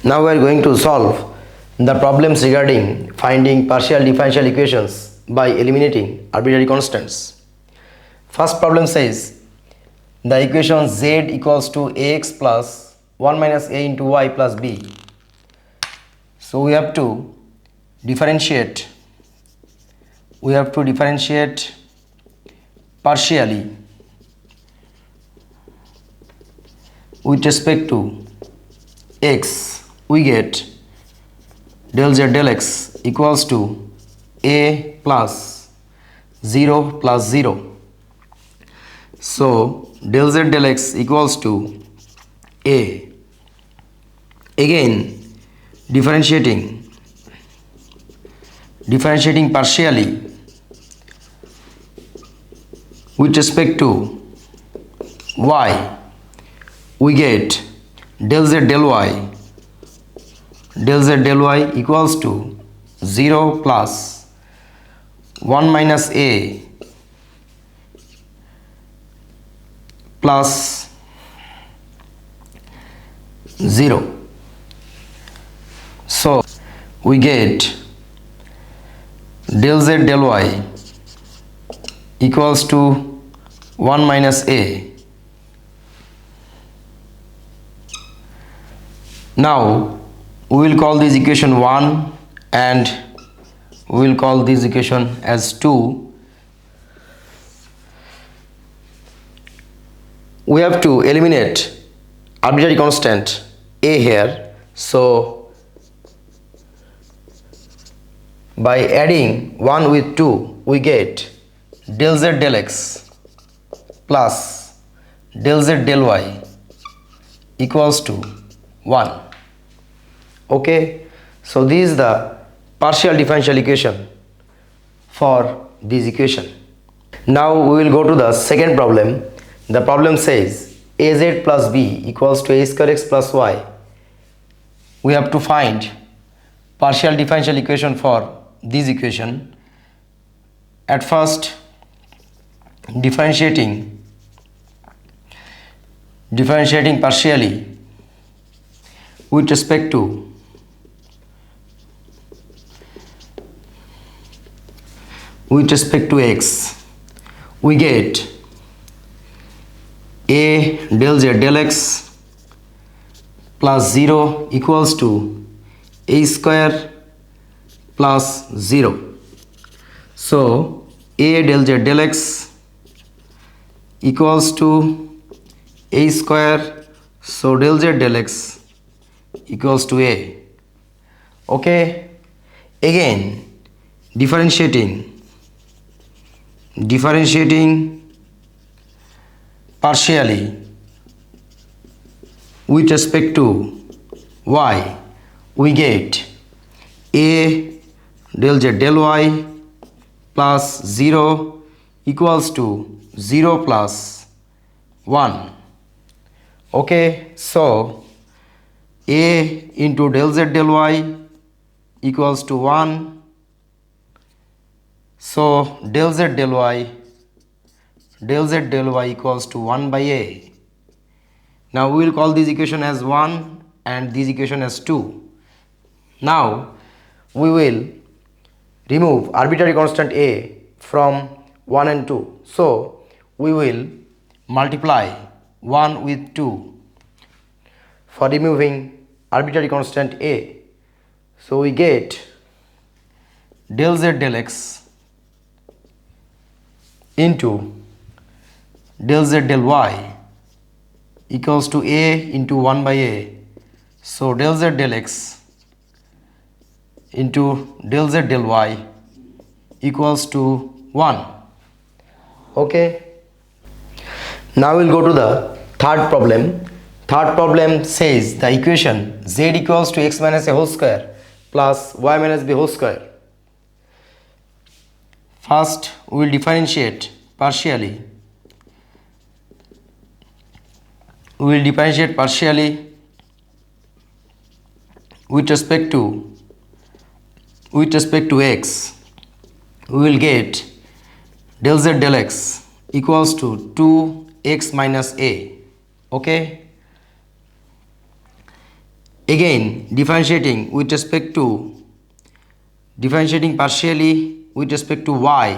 Now we are going to solve the problems regarding finding partial differential equations by eliminating arbitrary constants. First problem says the equation z equals to ax plus 1 minus a into y plus b. So we have to differentiate partially with respect to x. We get del z del x equals to a plus 0 plus 0. So del z del x equals to a. Again differentiating partially with respect to y, we get del z del y equals to 0 plus 1 minus a plus 0. So we get del z del y equals to 1 minus a. Now we will call this equation 1 and we will call this equation as 2. We have to eliminate arbitrary constant a here. So by adding 1 with 2 we get del z del x plus del z del y equals to 1. Okay, so this is the partial differential equation for this equation. Now we will go to the second problem. The problem says az plus b equals to a square x plus y. We have to find partial differential equation for this equation. At first, differentiating partially with respect to x, we get a del z del x plus 0 equals to a square plus 0. So a del z del x equals to a square, so del z del x equals to a. Okay, again differentiating partially with respect to y, we get a del z del y plus 0 equals to 0 plus 1. Okay, so a into del z del y equals to 1. So del z del y equals to 1 by a. Now we will call this equation as 1 and this equation as 2. Now we will remove arbitrary constant a from 1 and 2. So we will multiply 1 with 2 for removing arbitrary constant a. So we get del z del x into del z del y equals to a into 1 by a. So del z del x into del z del y equals to 1. Okay, now we'll go to the third problem. Third problem says the equation z equals to x minus a whole square plus y minus b whole square. First we will differentiate partially. With respect to x. We will get del z del x equals to 2x minus a. Okay, Again, differentiating partially with respect to y.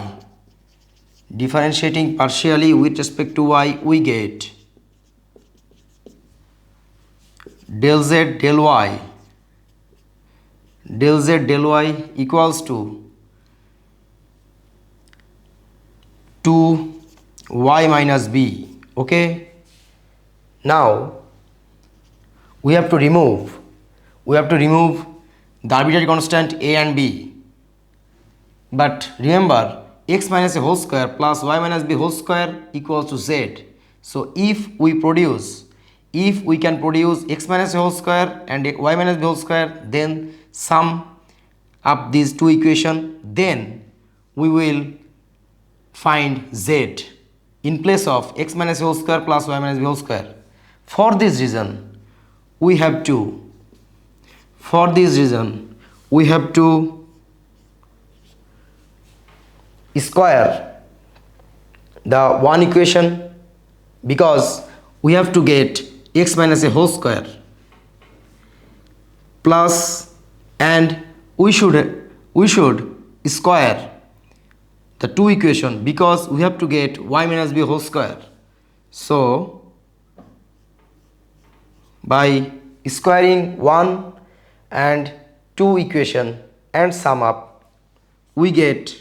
Differentiating partially with respect to y, we get del z del y equals to 2y minus b. Okay, now we have to remove the arbitrary constant a and b. But remember, x minus a whole square plus y minus b whole square equals to z. So if we can produce x minus a whole square and y minus b whole square, then sum up these two equations, then we will find z in place of x minus a whole square plus y minus b whole square. For this reason, we have to square the one equation, because we have to get x minus a whole square plus, and we should square the two equation because we have to get y minus b whole square. So by squaring 1 and 2 equation and sum up, we get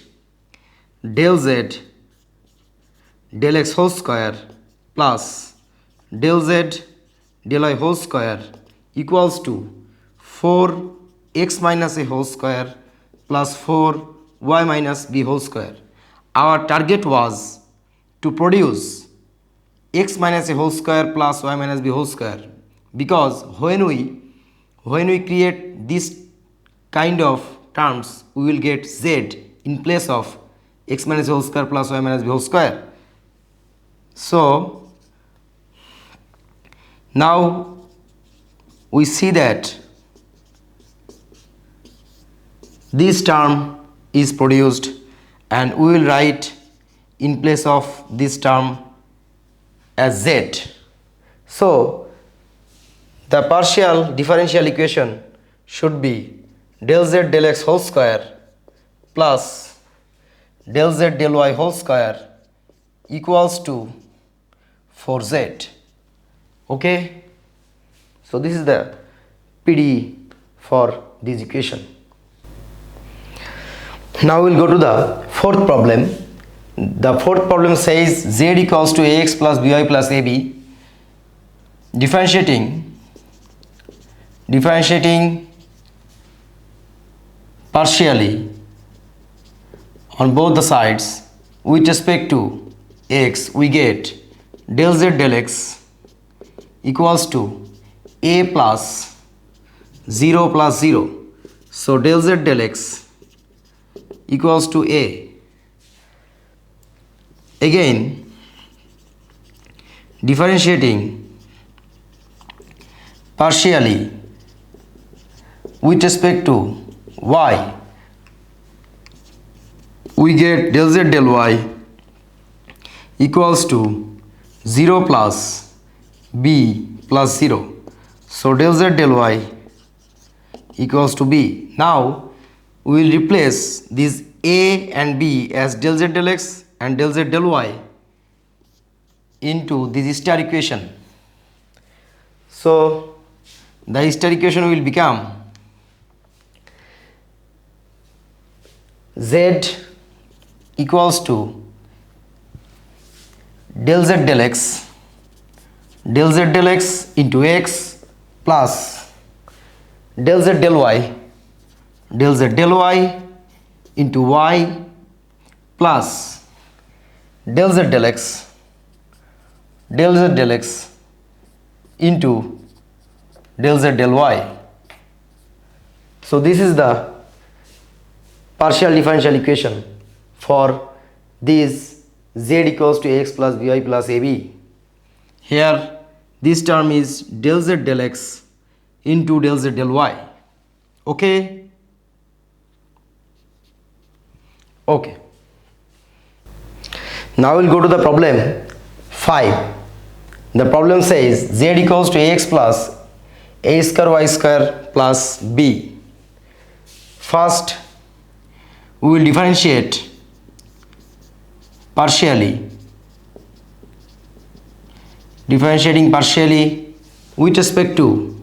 del z del x whole square plus del z del y whole square equals to 4x minus a whole square plus 4y minus b whole square. Our target was to produce x minus a whole square plus y minus b whole square, because when we create this kind of terms, we will get z in place of x minus a whole square plus y minus b whole square. So now we see that this term is produced, and we will write in place of this term as z. So the partial differential equation should be del z del x whole square plus del z del y whole square equals to 4z. Okay, so this is the PD for this equation. Now we'll go to the fourth problem. The fourth problem says z equals to ax plus by plus ab. Differentiating partially on both the sides with respect to x, we get del z del x equals to a plus 0 plus 0. So del z del x equals to a. Again, differentiating partially with respect to y, we get del z del y equals to 0 plus b plus 0. So del z del y equals to b. Now we will replace these a and b as del z del x and del z del y into this star equation. So the star equation will become z equals to del z del x into x plus del z del y into y plus del z del x into del z del y. So this is the partial differential equation for this z equals to ax plus by plus ab. Here this term is del z del x into del z del y. Okay. Now we'll go to the problem 5. The problem says z equals to ax plus a square y square plus b. First, we will differentiate partially. Differentiating partially with respect to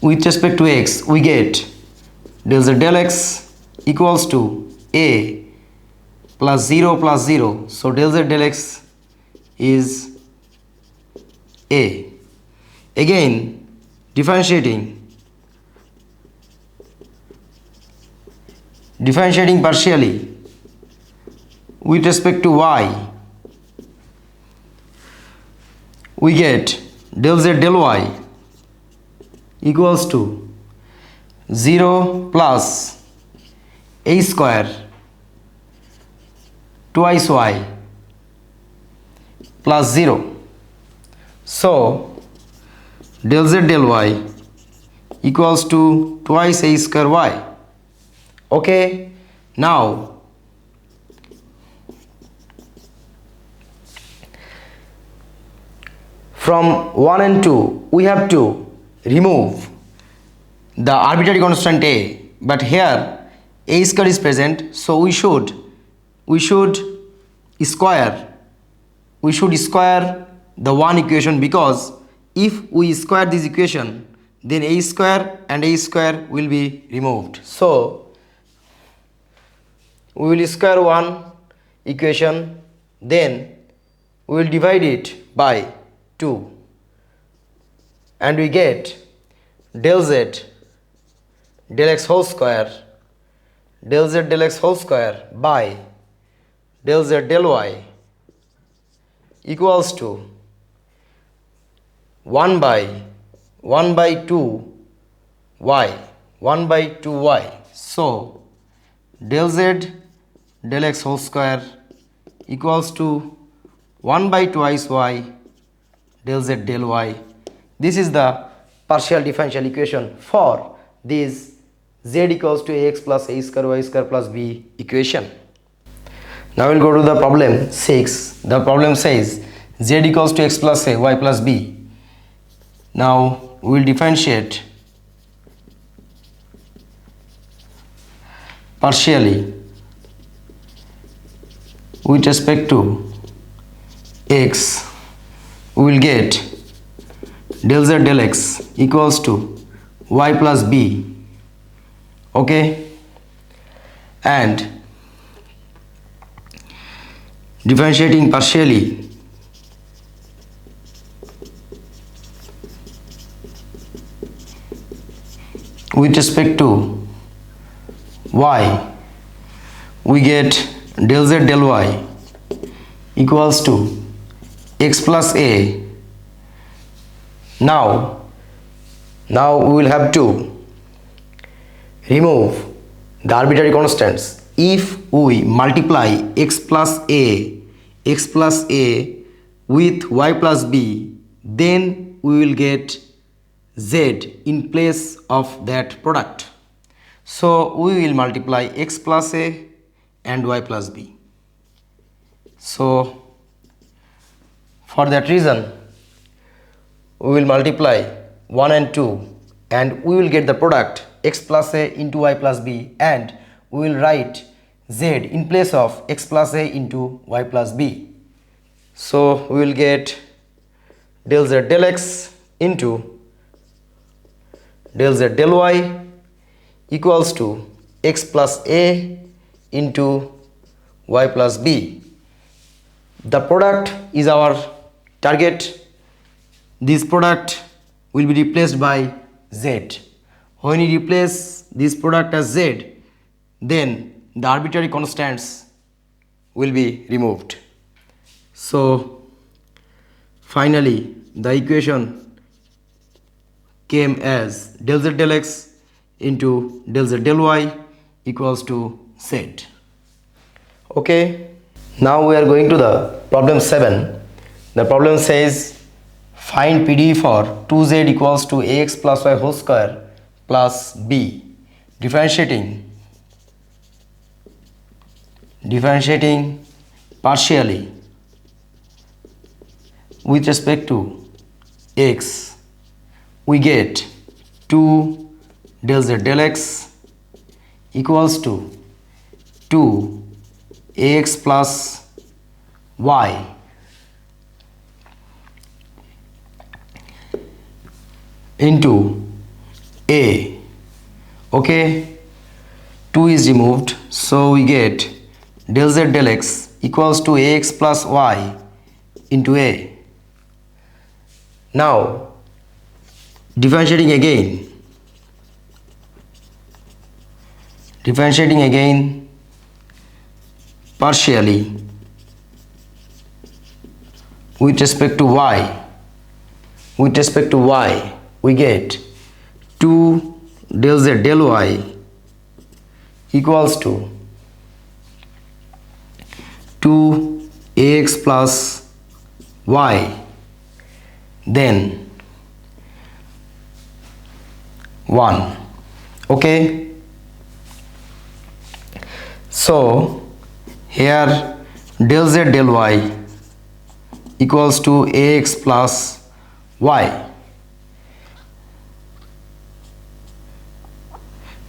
x, we get del z del x equals to a plus 0, so del z del x is a. Again, differentiating partially with respect to y, we get del z del y equals to 0 plus a square twice y plus 0. So del z del y equals to twice a square y. Okay, now from 1 and 2 we have to remove the arbitrary constant a, but here a square is present, so we should square the one equation, because if we square this equation then a square and a square will be removed. So we will square one equation, then we will divide it by 2 and we get del z del x whole square by del z del y equals to 1 by 2 y. So del z del x whole square equals to 1 by twice y del z del y. This is the partial differential equation for this z equals to ax plus a square y square plus b equation. Now we'll go to the problem 6. The problem says z equals to x plus a y plus b. Now we will differentiate partially with respect to x. We will get del z del x equals to y plus b. Okay, and differentiating partially with respect to y, we get del z del y equals to x plus a. Now we will have to remove the arbitrary constants. If we multiply x plus a with y plus b, then we will get z in place of that product. So we will multiply x plus a and y plus b. So for that reason we will multiply 1 and 2 and we will get the product x plus a into y plus b, and we will write z in place of x plus a into y plus b. So we will get del z del x into del z del y equals to x plus a into y plus b. The product is our target. This product will be replaced by z. When you replace this product as z, then the arbitrary constants will be removed. So finally the equation came as del z del x into del z del y equals to z. Okay, now we are going to the problem 7. The problem says find PD for 2z equals to ax plus y whole square plus b. Differentiating partially with respect to x, we get 2 del z del x equals to 2 ax plus y into a. Okay, 2 is removed, so we get del z del x equals to ax plus y into a. Now differentiating again partially with respect to y, we get 2 del z del y equals to 2ax plus y, then 1. Okay, so here del z del y equals to ax plus y.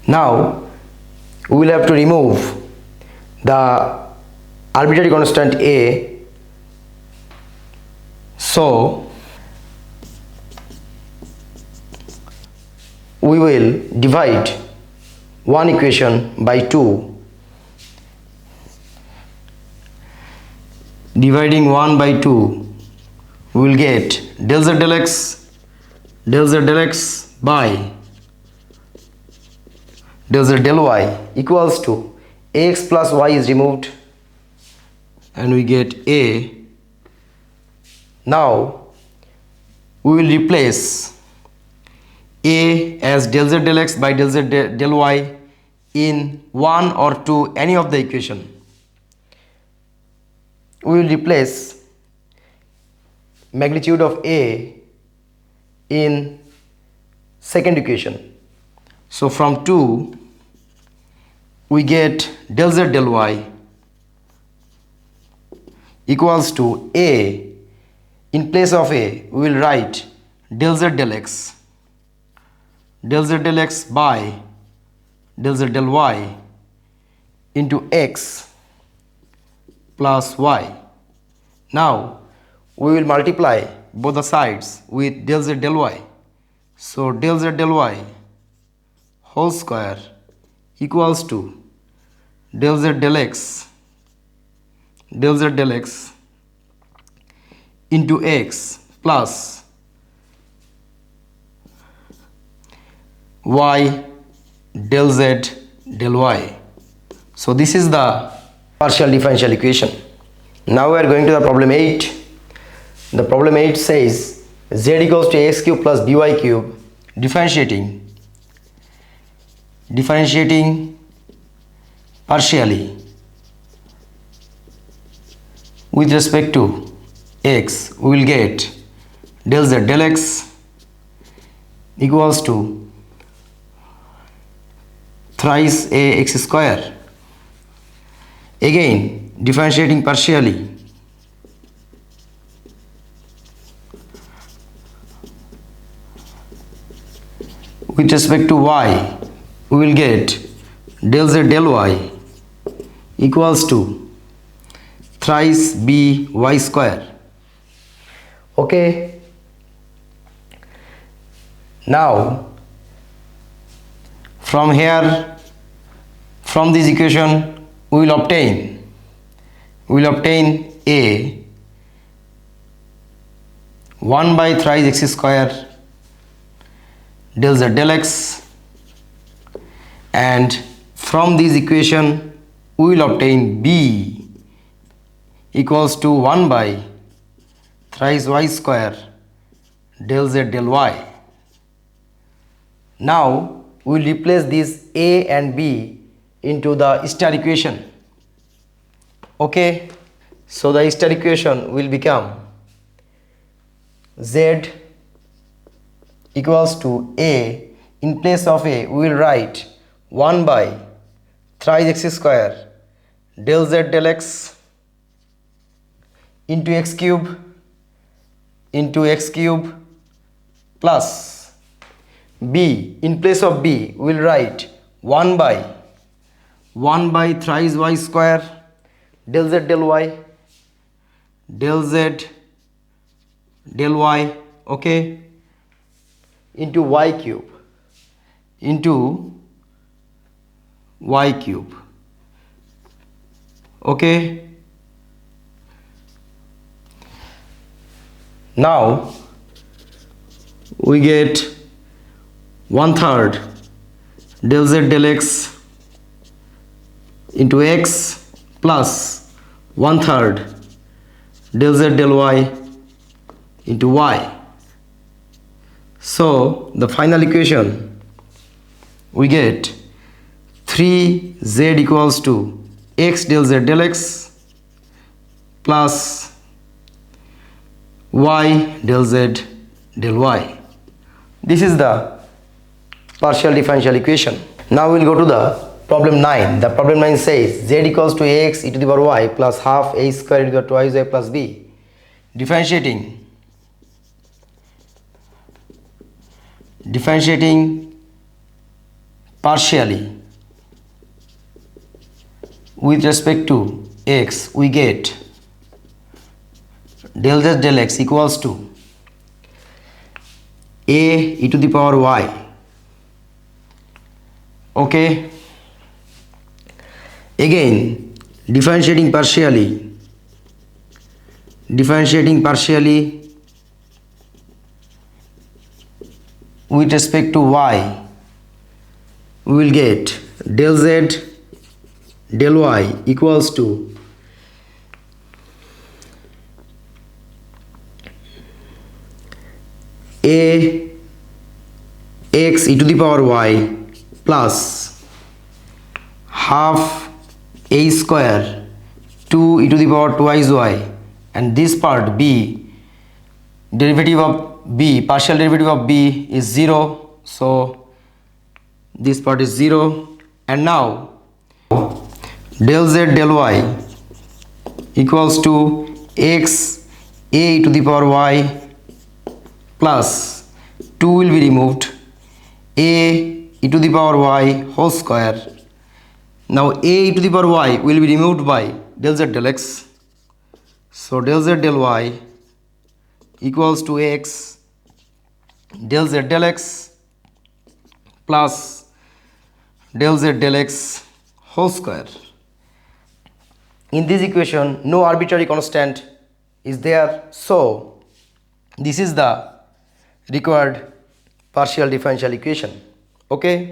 Now we will have to remove the arbitrary constant a, so we will divide one equation by 2. Dividing 1 by 2, we will get del z del x by del z del y equals to ax plus y is removed and we get a. Now we will replace a as del z del x by del z del y in 1 or 2, any of the equation. We will replace magnitude of a in second equation. So from 2 we get del z del y equals to a. In place of a, we will write del z del x by del z del y into x plus y. Now we will multiply both the sides with del z del y. So del z del y whole square equals to del z del x into x plus y del z del y. So this is the partial differential equation. Now we are going to the problem 8. The problem 8 says z equals to ax cube plus by cube. Differentiating partially with respect to x, we will get del z del x equals to thrice ax square. Again differentiating partially with respect to y, we will get del z del y equals to thrice by square. Okay, now from here, from this equation we will obtain a 1 by thrice x square del z del x, and from this equation we will obtain b equals to 1 by thrice y square del z del y. Now we will replace this a and b into the star equation. Okay, so the star equation will become z equals to a. In place of a, we will write 1 by thrice x square del z del x into x cube plus b, in place of b we will write 1 by thrice y square del z del y, okay, into y cube, okay. Now we get 1/3 del z del x into x plus 1/3 del z del y into y. So the final equation we get 3z equals to x del z del x plus y del z del y. This is the partial differential equation. Now we'll go to the problem 9. The problem 9 says z equals to ax e to the power y plus half a square e to the power twice y plus b. Differentiating partially with respect to x, we get del z del x equals to a e to the power y, okay. Again differentiating partially with respect to y, we will get del z del y equals to a x e to the power y plus half a square 2 e to the power twice y, and this part b, partial derivative of b is 0, so this part is 0. And now del z del y equals to x a e to the power y plus 2 will be removed, a e to the power y whole square. Now a e to the power y will be removed by del z del x, so del z del y equals to x del z del x plus del z del x whole square. In this equation no arbitrary constant is there, so this is the required partial differential equation, okay.